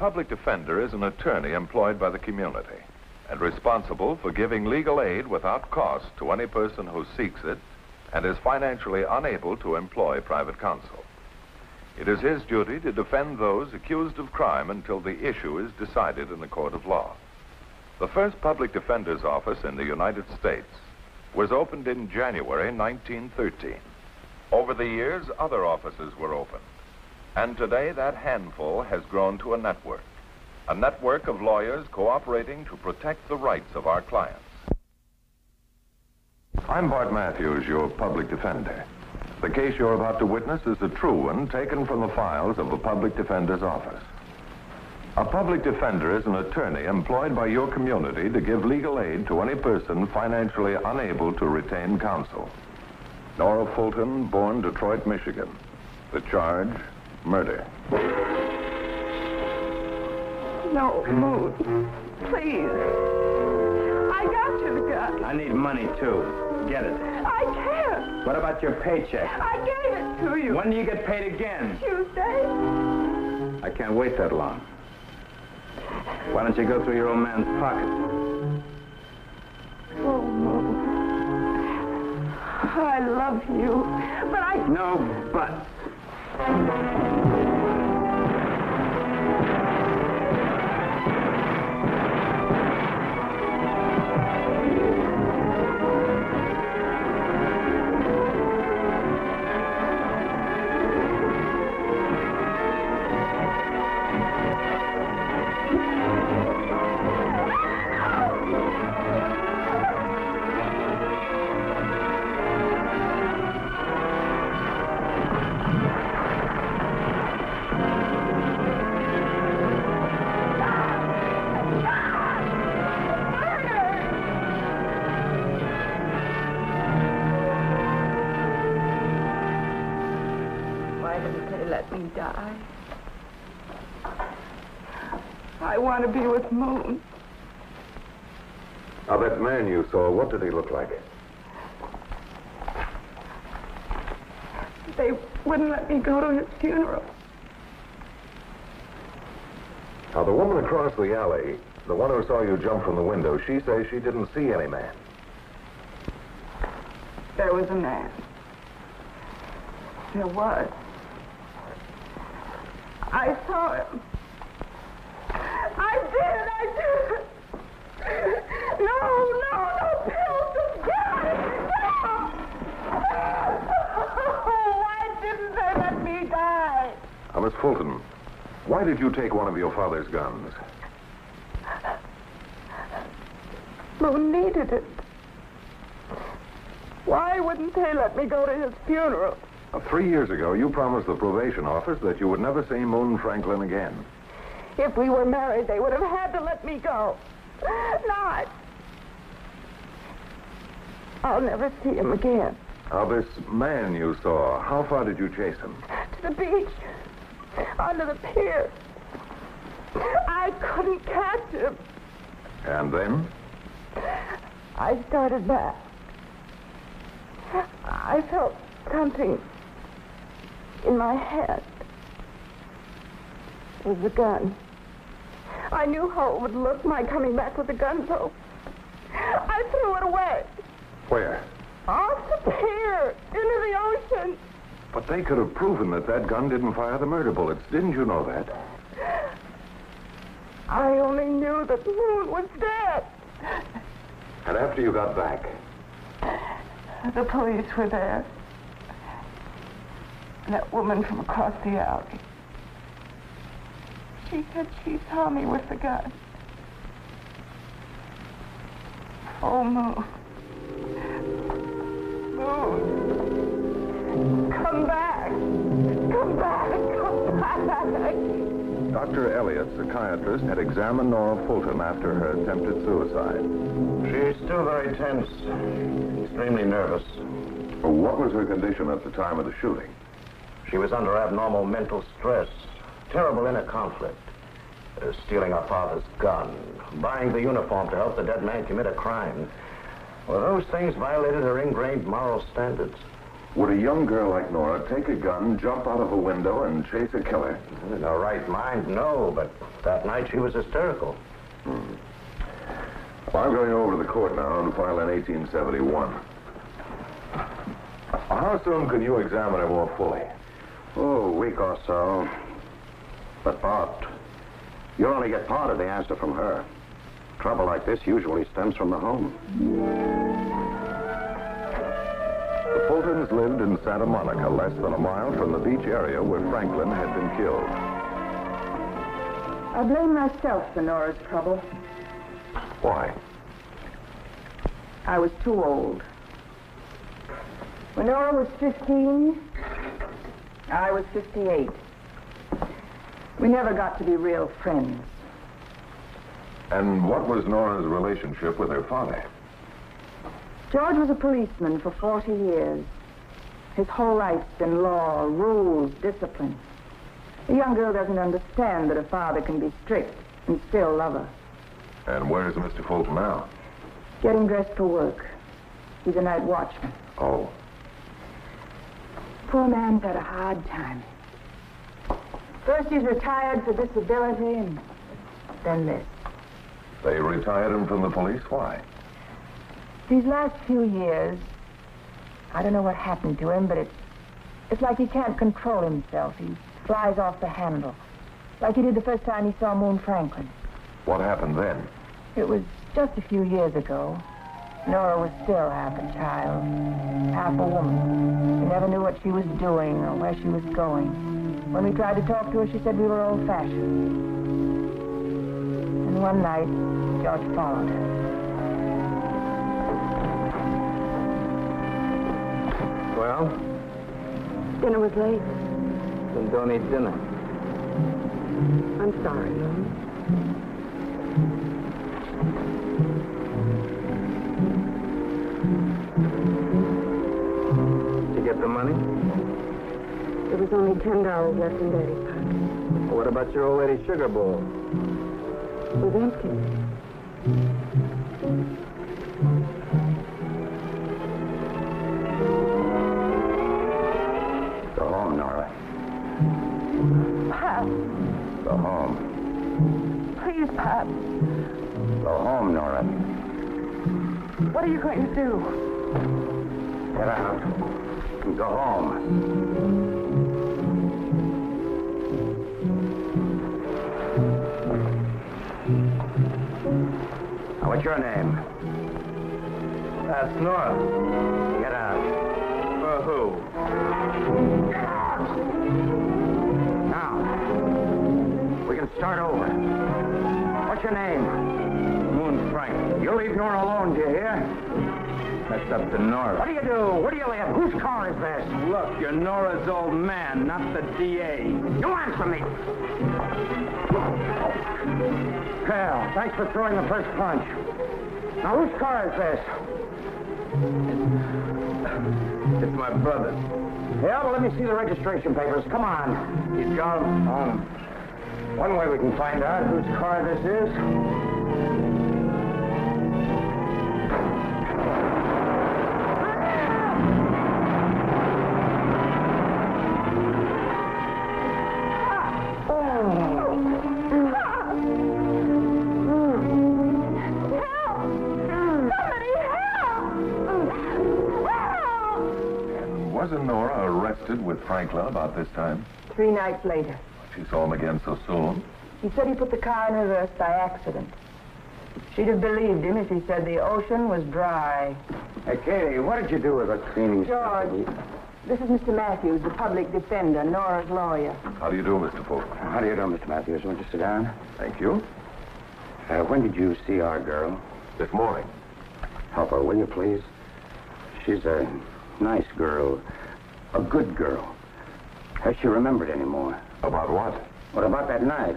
public defender is an attorney employed by the community and responsible for giving legal aid without cost to any person who seeks it and is financially unable to employ private counsel. It is his duty to defend those accused of crime until the issue is decided in the court of law. The first public defender's office in the United States was opened in January 1913. Over the years, other offices were opened. And today, that handful has grown to a network of lawyers cooperating to protect the rights of our clients. I'm Bart Matthews, your public defender. The case you're about to witness is a true one taken from the files of a public defender's office. A public defender is an attorney employed by your community to give legal aid to any person financially unable to retain counsel. Nora Fulton, born Detroit, Michigan. The charge, murder. No, Moon. Please. I got you the gun. I need money, too. Get it. I can't. What about your paycheck? I gave it to you. When do you get paid again? Tuesday. I can't wait that long. Why don't you go through your old man's pocket? Oh, Moon. I love you, but I... No buts. Let me die. I want to be with Moon. Now, that man you saw, what did he look like? They wouldn't let me go to his funeral. Now, the woman across the alley, the one who saw you jump from the window, she says she didn't see any man. There was a man. There was. I saw him. I did. No pills, just die. Why didn't they let me die? Now, Miss Fulton, why did you take one of your father's guns? Moon needed it. Why wouldn't they let me go to his funeral? Now, 3 years ago, you promised the probation office that you would never see Moon Franklin again. If we were married, they would have had to let me go. Not. I'll never see him again. Now, this man you saw, how far did you chase him? To the beach. Onto the pier. I couldn't catch him. And then? I started back. I felt something in my head. It was a gun. I knew how it would look, my coming back with a gun, so I threw it away. Where? Off the pier, into the ocean. But they could have proven that that gun didn't fire the murder bullets. Didn't you know that? I only knew that Moon was dead. And after you got back? The police were there. That woman from across the alley. She said she saw me with the gun. Oh, Moon. Moon. Come back. Come back. Come back. Dr. Elliott, psychiatrist, had examined Nora Fulton after her attempted suicide. She's still very tense, extremely nervous. What was her condition at the time of the shooting? She was under abnormal mental stress, terrible inner conflict, stealing her father's gun, buying the uniform to help the dead man commit a crime. Well, those things violated her ingrained moral standards. Would a young girl like Nora take a gun, jump out of a window, and chase a killer? In her right mind, no, but That night she was hysterical. Well, I'm going over to the court now to file in 1871. How soon can you examine her more fully? Oh, a week or so. But, Bart, you only get part of the answer from her. Trouble like this usually stems from the home. The Fultons lived in Santa Monica, less than a mile from the beach area where Franklin had been killed. I blame myself for Nora's trouble. Why? I was too old. When Nora was 15, I was 58. We never got to be real friends. And what was Nora's relationship with her father? George was a policeman for 40 years. His whole life's been law, rules, discipline. A young girl doesn't understand that a father can be strict and still love her. And where's Mr. Fulton now? Getting dressed for work. He's a night watchman. Oh. Poor man's had a hard time. First he's retired for disability, and then this. They retired him from the police? Why? These last few years, I don't know what happened to him, but it's like he can't control himself. He flies off the handle, like he did the first time he saw Moon Franklin. What happened then? It was just a few years ago. Nora was still half a child, half a woman. She never knew what she was doing or where she was going. When we tried to talk to her, she said we were old-fashioned. And one night, George followed her. Well, Dinner was late. then don't eat dinner. I'm sorry, Mom. Did you get the money? There was only $10 left in Daddy's pocket. Well, what about your old lady's sugar bowl? It was empty. Go home, Nora. Pop, Go home. please, Pop. Go home, Nora. What are you going to do? Get out. Go home. Now, what's your name? That's Nora. Get out. For who? Now, we can start over. What's your name? Moon Frank. You leave Nora alone, do you hear? That's up to Nora. What do you do? Where do you live? Whose car is this? Look, you're Nora's old man, not the DA. You answer me. Hell, thanks for throwing the first punch. Now, whose car is this? It's my brother's. Yeah, well, let me see the registration papers. Come on. He's gone. One way we can find out whose car this is. Wasn't Nora arrested with Franklin about this time? 3 nights later. She saw him again so soon. He said he put the car in reverse by accident. She'd have believed him if he said the ocean was dry. Hey, Katie, what did you do with the cleaning George, this is Mr. Matthews, the public defender, Nora's lawyer. How do you do, Mr. Fulton? How do you do, Mr. Matthews? Won't you sit down? Thank you. When did you see our girl? This morning. Help her, will you, please? She's a nice girl. A good girl. Has she remembered any more? About what? What about that night?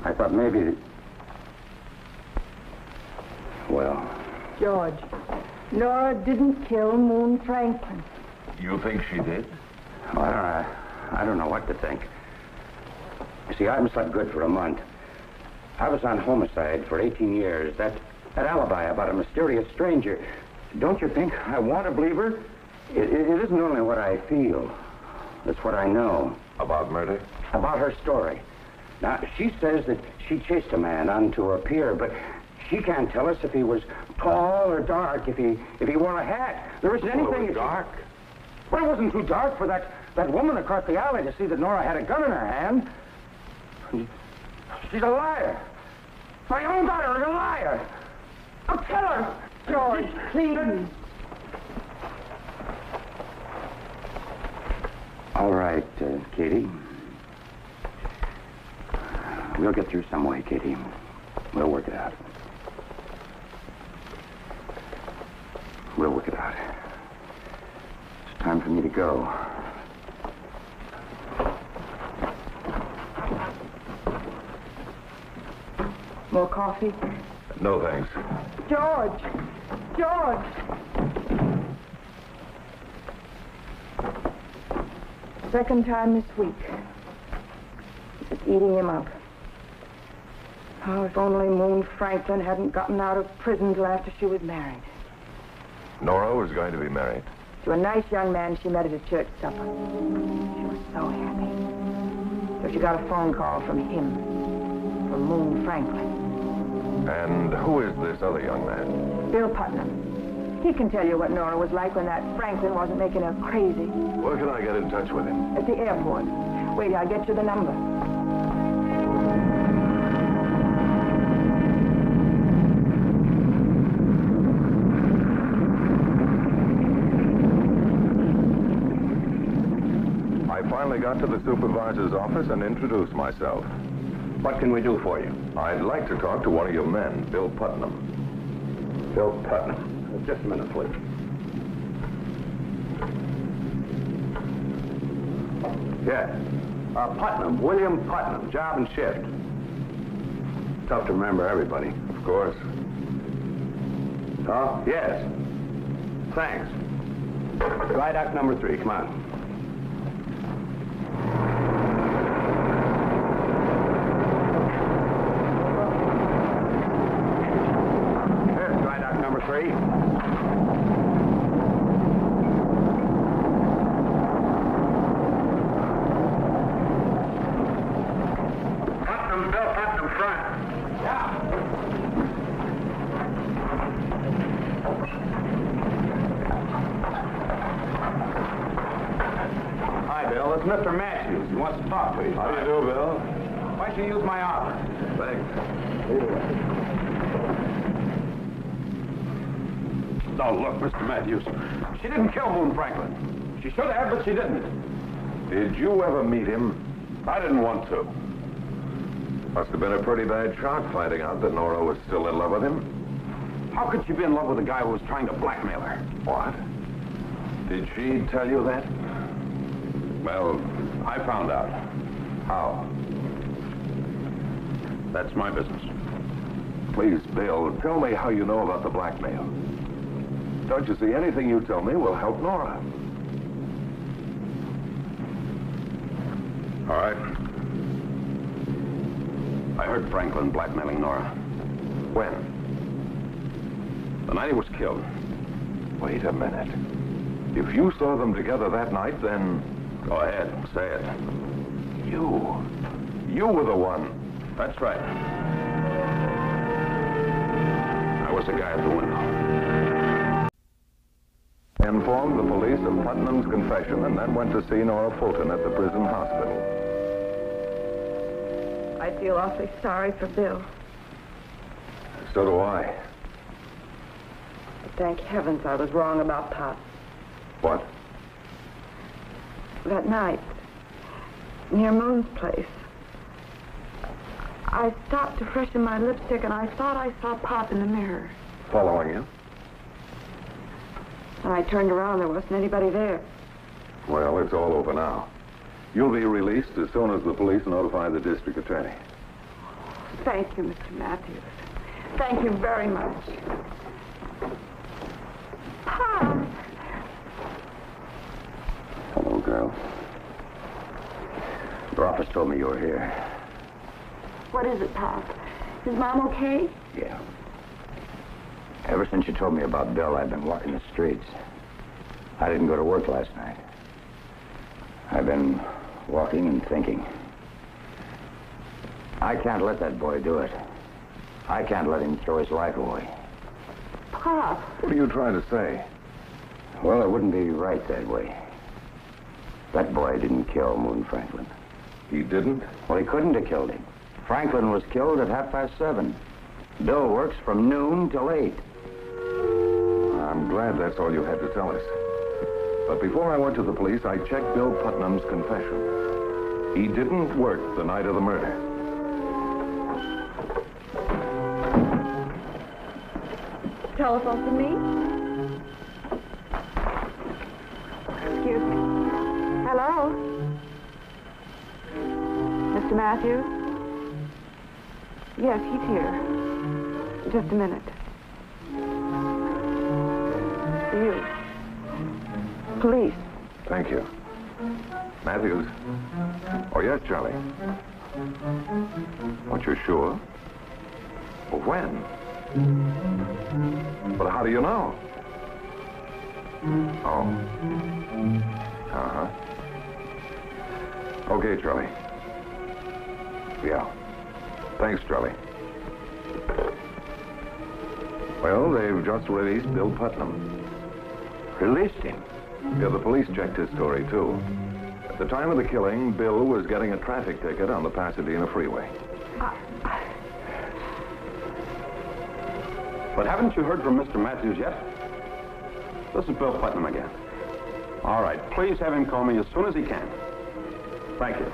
I thought maybe... Well... George, Nora didn't kill Moon Franklin. You think she did? Well, I don't know what to think. You see, I haven't slept good for a month. I was on homicide for 18 years. That alibi about a mysterious stranger. Don't you think I want to believe her? It isn't only what I feel. It's what I know. About murder? About her story. Now, she says that she chased a man onto a pier, but she can't tell us if he was tall or dark, if he wore a hat. There isn't anything... Well, it was dark. Well, it wasn't too dark for that woman across the alley to see that Nora had a gun in her hand. She's a liar. My own daughter is a liar. I'll tell her. George, please. All right, Katie. We'll get through some way, Katie. We'll work it out. We'll work it out. It's time for me to go. More coffee? No, thanks. George! George! Second time this week. It's eating him up. Oh, if only Moon Franklin hadn't gotten out of prison till after she was married. Nora was going to be married. To a nice young man she met at a church supper. She was so happy. So she got a phone call from him, from Moon Franklin. And who is this other young man? Bill Putnam. He can tell you what Nora was like when that Franklin wasn't making her crazy. Where can I get in touch with him? At the airport. Wait, I'll get you the number. I finally got to the supervisor's office and introduced myself. What can we do for you? I'd like to talk to one of your men, Bill Putnam. Bill Putnam. Just a minute, please. Yes. Putnam. William Putnam. Job and shift. Tough to remember everybody. Of course. Oh, yes. Thanks. Dry dock number 3. Come on. Here's dry dock number 3. Putnam, Bill Putnam, front. Yeah. Hi, Bill. It's Mr. Matthews. He wants to talk to you. How do you do, Bill? Why don't you use my office? Thanks. No, look, Mr. Matthews. She didn't kill Moon Franklin. She should have, but she didn't. Did you ever meet him? I didn't want to. Must have been a pretty bad shock finding out that Nora was still in love with him. How could she be in love with a guy who was trying to blackmail her? What? Did she tell you that? Well, I found out. How? That's my business. Please, Bill, tell me how you know about the blackmail. Don't you see, anything you tell me will help Nora. All right. I heard Franklin blackmailing Nora. When? The night he was killed. Wait a minute. If you saw them together that night, then... Go ahead, say it. You were the one. That's right. I was the guy at the window. I informed the police of Putnam's confession and then went to see Nora Fulton at the prison hospital. I feel awfully sorry for Bill. So do I. But thank heavens I was wrong about Pop. What? That night, near Moon's place, I stopped to freshen my lipstick and I thought I saw Pop in the mirror. Following you? When I turned around, there wasn't anybody there. Well, it's all over now. You'll be released as soon as the police notify the district attorney. Thank you, Mr. Matthews. Thank you very much. Pop! Hello, girl. Your office told me you were here. What is it, Pop? Is Mom okay? Yeah. Ever since you told me about Bill, I've been walking the streets. I didn't go to work last night. I've been walking and thinking. I can't let that boy do it. I can't let him throw his life away. Pop. What are you trying to say? Well, it wouldn't be right that way. That boy didn't kill Moon Franklin. He didn't? Well, he couldn't have killed him. Franklin was killed at 7:30. Bill works from noon till 8. I'm glad that's all you had to tell us. But before I went to the police, I checked Bill Putnam's confession. He didn't work the night of the murder. Telephone for me? Excuse me. Hello? Mr. Matthews? Yes, he's here. Just a minute. You. Police. Thank you. Matthews? Oh, yes, Charlie. But you're sure? Well, when? But how do you know? Oh. Uh-huh. Okay, Charlie. Yeah. Thanks, Charlie. Well, they've just released Bill Putnam. Released him? Yeah, the police checked his story, too. At the time of the killing, Bill was getting a traffic ticket on the Pasadena freeway. But haven't you heard from Mr. Matthews yet? This is Bill Putnam again. All right, please have him call me as soon as he can. Thank you.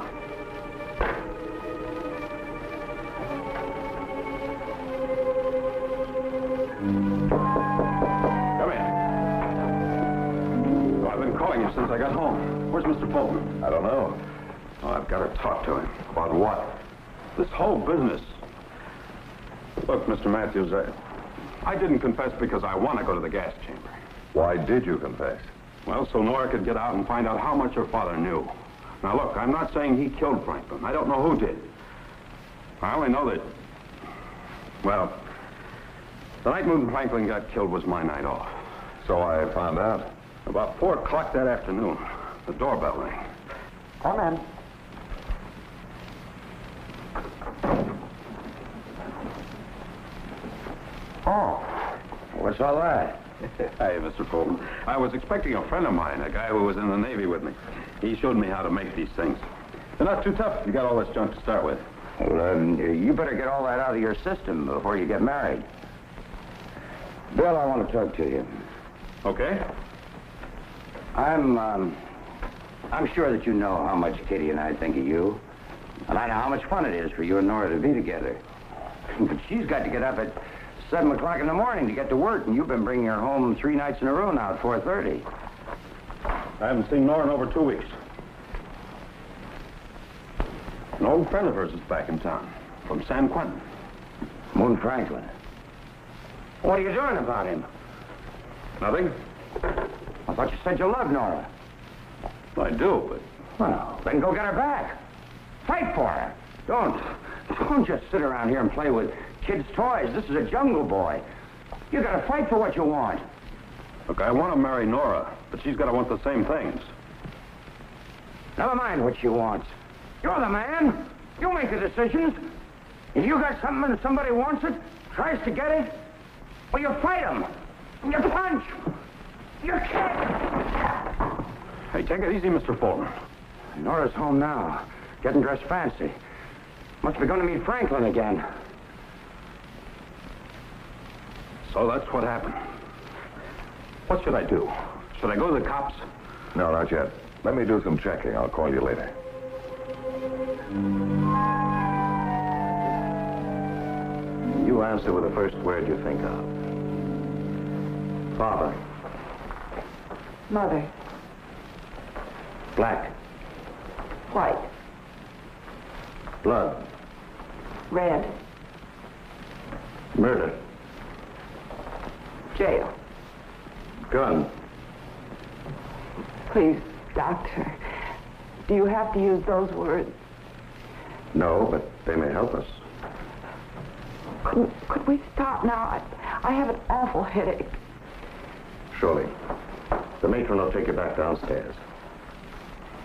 Come in. Oh, I've been calling you since I got home. Where's Mr. Fulton? I don't know. Oh, I've got to talk to him. About what? This whole business. Look, Mr. Matthews, I didn't confess because I want to go to the gas chamber. Why did you confess? Well, so Nora could get out and find out how much her father knew. Now, look, I'm not saying he killed Franklin. I don't know who did. I only know that, well, the night Moon Franklin got killed was my night off. So I found out. About 4 o'clock that afternoon, the doorbell rang. Come in. Oh, what's all that? Hey, Mr. Fulton. I was expecting a friend of mine, a guy who was in the Navy with me. He showed me how to make these things. They're not too tough if you got all this junk to start with. Well, you better get all that out of your system before you get married. Bill, I want to talk to you. Okay? I'm sure that you know how much Kitty and I think of you. And I know how much fun it is for you and Nora to be together. But she's got to get up at 7 o'clock in the morning to get to work, and you've been bringing her home 3 nights in a row now at 4:30. I haven't seen Nora in over 2 weeks. An old friend of hers is back in town, from San Quentin. Moon Franklin. What are you doing about him? Nothing? I thought you said you loved Nora. I do, but... Well, then go get her back. Fight for her. Don't just sit around here and play with kids' toys. This is a jungle, boy. You gotta fight for what you want. Look, I want to marry Nora, but she's got to want the same things. Never mind what she wants. You're the man. You make the decisions. If you got something and somebody wants it, tries to get it, well, you fight them. You punch. You kick. Hey, take it easy, Mr. Fulton. Nora's home now, getting dressed fancy. Must be going to meet Franklin again. So that's what happened. What should I do? Should I go to the cops? No, not yet. Let me do some checking. I'll call you later. You answer with the first word you think of. Father. Mother. Black. White. Blood. Red. Murder. Jail. Gun. Please, Doctor. Do you have to use those words? No, but they may help us. Could we stop now? I have an awful headache. Surely. The matron will take you back downstairs.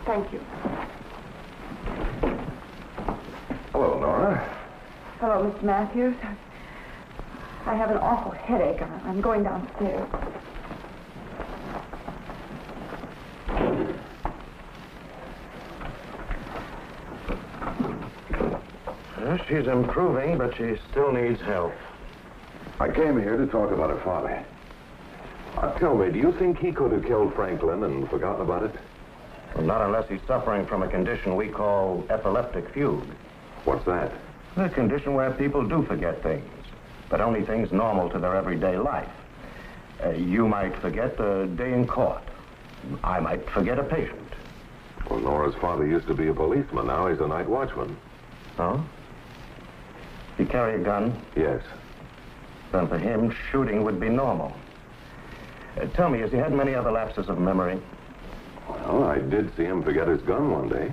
Thank you. Hello, Nora. Hello, Mr. Matthews. I have an awful headache. I'm going downstairs. She's improving, but she still needs help. I came here to talk about her father. Tell me, do you think he could have killed Franklin and forgotten about it? Well, not unless he's suffering from a condition we call epileptic fugue. What's that? A condition where people do forget things, but only things normal to their everyday life. You might forget a day in court. I might forget a patient. Well, Nora's father used to be a policeman. Now he's a night watchman. Oh? You carry a gun? Yes. Then for him, shooting would be normal. Tell me, has he had many other lapses of memory? Well, I did see him forget his gun one day.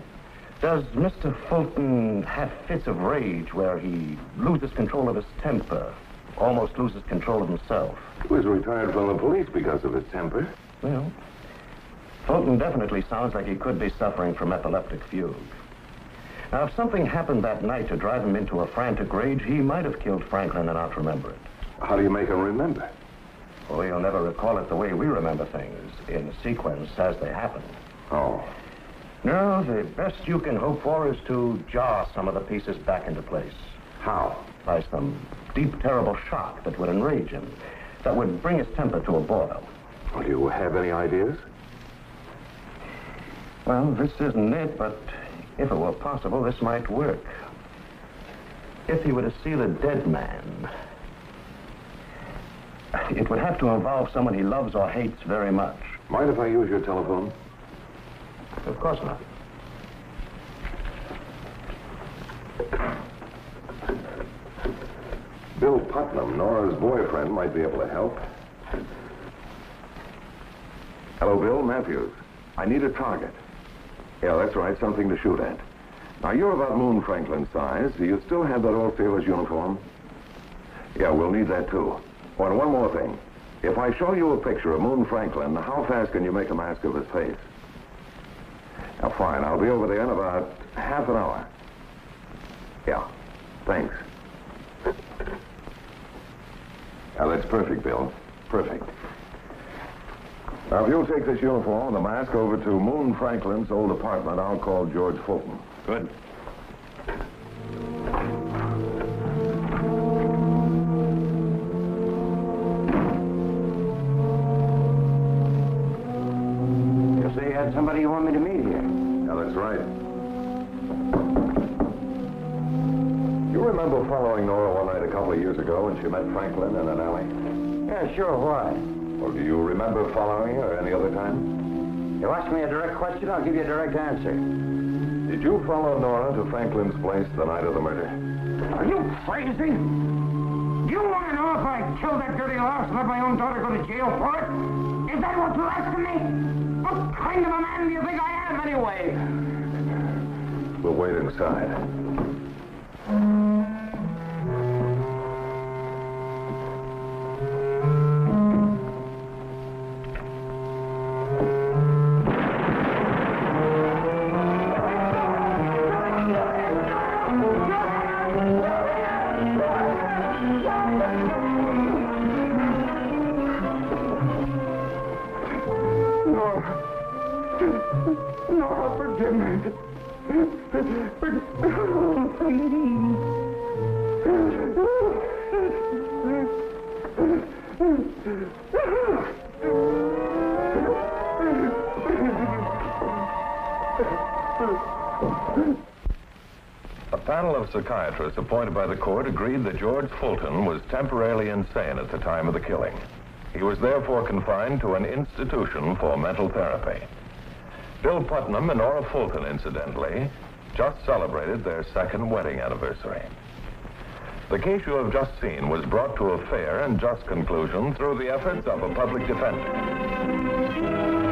Does Mr. Fulton have fits of rage where he loses control of his temper, almost loses control of himself? He was retired from the police because of his temper. Well, Fulton definitely sounds like he could be suffering from epileptic fugue. Now, if something happened that night to drive him into a frantic rage, he might have killed Franklin and not remember it. How do you make him remember? Well, he'll never recall it the way we remember things, in sequence as they happen. Oh. No, the best you can hope for is to jar some of the pieces back into place. How? By some deep, terrible shock that would enrage him, that would bring his temper to a boil. Well, do you have any ideas? Well, this isn't it, but if it were possible, this might work. If he were to see the dead man, it would have to involve someone he loves or hates very much. Mind if I use your telephone? Of course not. Bill Putnam, Nora's boyfriend, might be able to help. Hello, Bill. Matthews. I need a target. Yeah, that's right. Something to shoot at. Now, you're about Moon Franklin's size. Do you still have that old sailor's uniform? Yeah, we'll need that, too. Oh, and one more thing. If I show you a picture of Moon Franklin, how fast can you make a mask of his face? Now, fine. I'll be over there in about half an hour. Yeah. Thanks. Now, that's perfect, Bill. Perfect. Now, if you'll take this uniform and the mask over to Moon Franklin's old apartment, I'll call George Fulton. Good. You say you had somebody you want me to meet here? Yeah, that's right. You remember following Nora one night a couple of years ago when she met Franklin in an alley? Yeah, sure. Why? Well, do you remember following her any other time? You ask me a direct question, I'll give you a direct answer. Did you follow Nora to Franklin's place the night of the murder? Are you crazy? Do you want to know if I killed that dirty louse and let my own daughter go to jail for it? Is that what you're asking me? What kind of a man do you think I am, anyway? We'll wait inside. Nora, forgive me. A panel of psychiatrists appointed by the court agreed that George Fulton was temporarily insane at the time of the killing. He was therefore confined to an institution for mental therapy. Bill Putnam and Nora Fulton, incidentally, just celebrated their second wedding anniversary. The case you have just seen was brought to a fair and just conclusion through the efforts of a public defender.